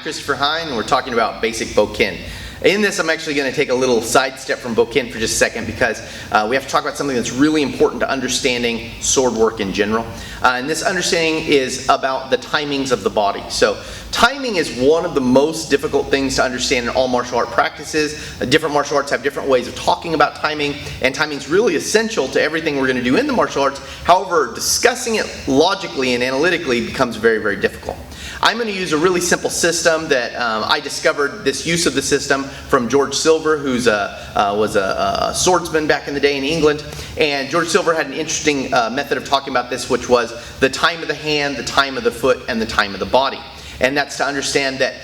Christopher Hine, and we're talking about basic Bokken. In this, I'm actually going to take a little sidestep from Bokken for just a second because we have to talk about something that's really important to understanding sword work in general. And this understanding is about the timings of the body. So timing is one of the most difficult things to understand in all martial art practices. Different martial arts have different ways of talking about timing, and timing is really essential to everything we're going to do in the martial arts. However, discussing it logically and analytically becomes very, very difficult. I'm going to use a really simple system that I discovered this use of the system from George Silver, who was a swordsman back in the day in England. And George Silver had an interesting method of talking about this, which was the time of the hand, the time of the foot, and the time of the body. And that's to understand that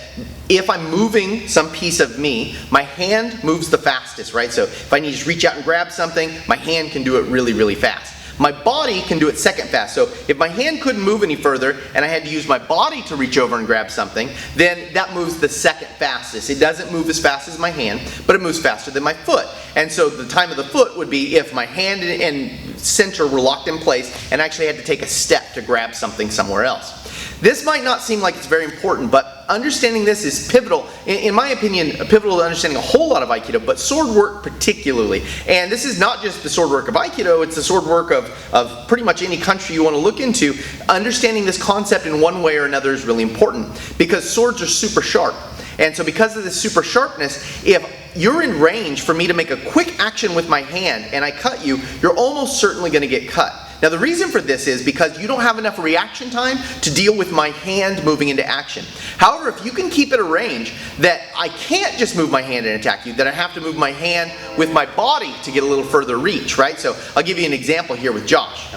if I'm moving some piece of me, my hand moves the fastest, right? So if I need to just reach out and grab something, my hand can do it really, really fast. My body can do it second fast. So if my hand couldn't move any further and I had to use my body to reach over and grab something, then that moves the second fastest. It doesn't move as fast as my hand, but it moves faster than my foot. And so the time of the foot would be if my hand and center were locked in place and I actually had to take a step to grab something somewhere else. This might not seem like it's very important, but understanding this is pivotal, in my opinion, pivotal to understanding a whole lot of Aikido, but sword work particularly. And this is not just the sword work of Aikido, it's the sword work of pretty much any country you want to look into. Understanding this concept in one way or another is really important, because swords are super sharp. And so because of this super sharpness, if you're in range for me to make a quick action with my hand and I cut you, you're almost certainly going to get cut. Now the reason for this is because you don't have enough reaction time to deal with my hand moving into action. However, if you can keep it a range that I can't just move my hand and attack you, that I have to move my hand with my body to get a little further reach, right? So I'll give you an example here with Josh.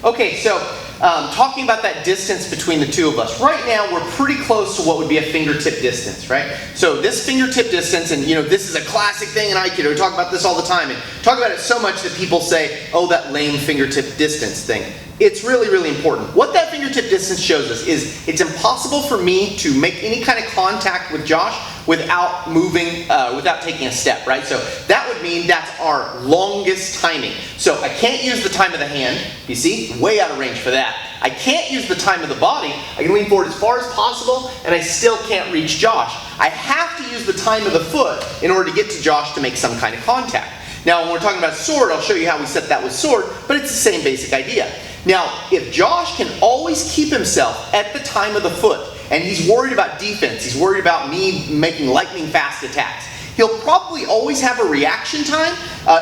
Okay, so talking about that distance between the two of us. Right now, we're pretty close to what would be a fingertip distance, right? So this fingertip distance, and this is a classic thing in Aikido. We talk about this all the time, and talk about it so much that people say, oh, that lame fingertip distance thing. It's really, really important. What that fingertip distance shows us is it's impossible for me to make any kind of contact with Josh without moving, without taking a step, right? So that would mean that's our longest timing. So I can't use the time of the hand, you see, way out of range for that. I can't use the time of the body. I can lean forward as far as possible, and I still can't reach Josh. I have to use the time of the foot in order to get to Josh to make some kind of contact. Now, when we're talking about sword, I'll show you how we set that with sword, but it's the same basic idea. Now, if Josh can always keep himself at the time of the foot, and he's worried about defense, he's worried about me making lightning fast attacks, he'll probably always have a reaction time,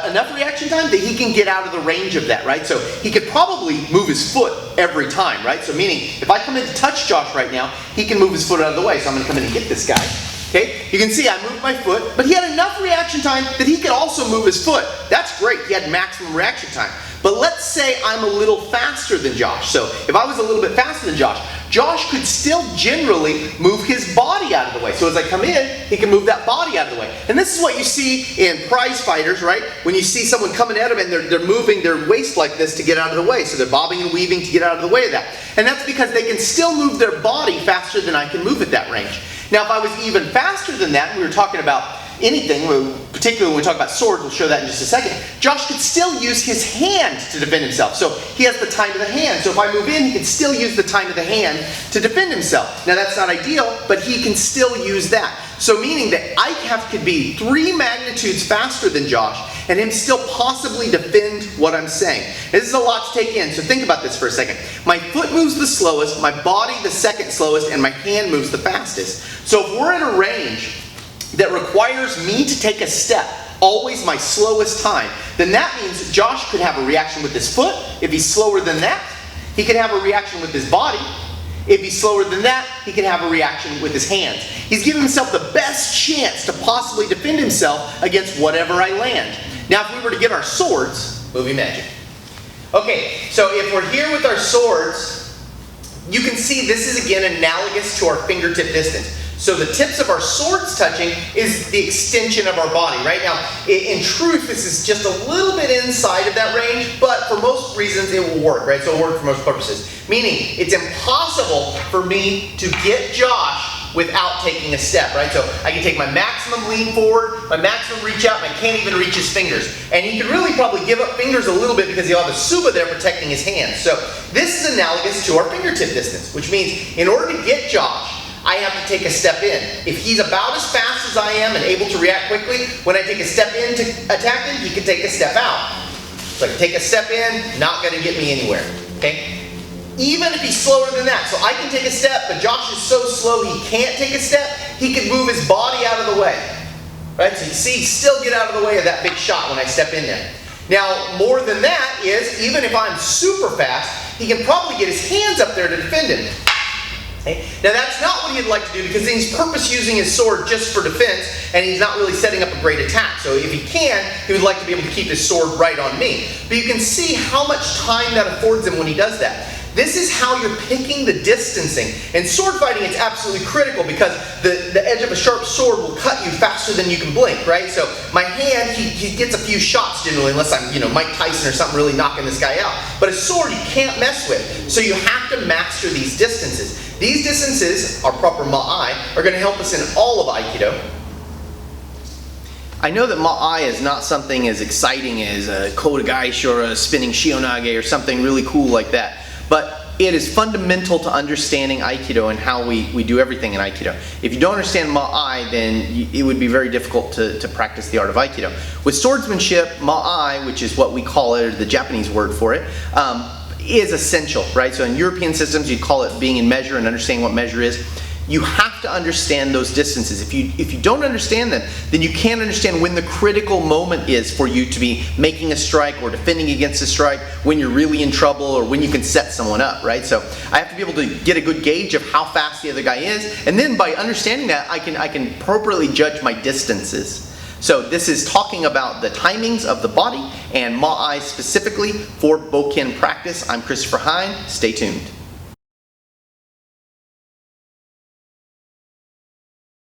enough reaction time that he can get out of the range of that, right? So he could probably move his foot every time, right? So meaning, if I come in to touch Josh right now, he can move his foot out of the way. So I'm going to come in and get this guy. Okay, you can see I moved my foot, but he had enough reaction time that he could also move his foot. That's great, he had maximum reaction time. But let's say I'm a little faster than Josh. So if I was a little bit faster than Josh, Josh could still generally move his body out of the way. So as I come in, he can move that body out of the way. And this is what you see in prize fighters, right? When you see someone coming at them and they're moving their waist like this to get out of the way. So they're bobbing and weaving to get out of the way of that. And that's because they can still move their body faster than I can move at that range. Now if I was even faster than that, and we were talking about anything, particularly when we talk about swords, we'll show that in just a second, Josh could still use his hand to defend himself. So he has the time of the hand. So if I move in, he can still use the time of the hand to defend himself. Now that's not ideal, but he can still use that. So meaning that I could be 3 magnitudes faster than Josh, and him still possibly defend what I'm saying. This is a lot to take in, so think about this for a second. My foot moves the slowest, my body the second slowest, and my hand moves the fastest. So if we're in a range that requires me to take a step, always my slowest time, then that means Josh could have a reaction with his foot. If he's slower than that, he can have a reaction with his body. If he's slower than that, he can have a reaction with his hands. He's giving himself the best chance to possibly defend himself against whatever I land. Now if we were to get our swords, movie magic. Okay, so if we're here with our swords, you can see this is again analogous to our fingertip distance. So the tips of our swords touching is the extension of our body. Right now, in truth, this is just a little bit inside of that range, but for most reasons it will work, right? So it'll work for most purposes. Meaning, it's impossible for me to get Josh without taking a step, right? So I can take my maximum lean forward, my maximum reach out, and I can't even reach his fingers. And he could really probably give up fingers a little bit because he'll have a suba there protecting his hands. So this is analogous to our fingertip distance, which means in order to get Josh, I have to take a step in. If he's about as fast as I am and able to react quickly, when I take a step in to attack him, he can take a step out. So I can take a step in, not going to get me anywhere, okay? Even if he's slower than that. So I can take a step, but Josh is so slow he can't take a step, he can move his body out of the way. Right? So you see, still get out of the way of that big shot when I step in there. Now, more than that is, even if I'm super fast, he can probably get his hands up there to defend him. Okay? Now that's not what he'd like to do because he's purpose using his sword just for defense and he's not really setting up a great attack. So if he can, he would like to be able to keep his sword right on me. But you can see how much time that affords him when he does that. This is how you're picking the distancing. In sword fighting, it's absolutely critical because the edge of a sharp sword will cut you faster than you can blink, right? So my hand, he gets a few shots generally, unless I'm, Mike Tyson or something really knocking this guy out. But a sword you can't mess with. So you have to master these distances. These distances, our proper ma'ai, are going to help us in all of Aikido. I know that ma'ai is not something as exciting as a kodagaishi or a spinning shionage or something really cool like that. But it is fundamental to understanding Aikido and how we do everything in Aikido. If you don't understand ma'ai, then it would be very difficult to practice the art of Aikido. With swordsmanship, ma'ai, which is what we call it, or the Japanese word for it, is essential, right? So in European systems, you'd call it being in measure and understanding what measure is. You have to understand those distances. If you don't understand them, then you can't understand when the critical moment is for you to be making a strike or defending against a strike, when you're really in trouble or when you can set someone up, right? So I have to be able to get a good gauge of how fast the other guy is, and then by understanding that, I can appropriately judge my distances. So this is talking about the timings of the body and ma'ai specifically for Bokken practice. I'm Christopher Hine. Stay tuned.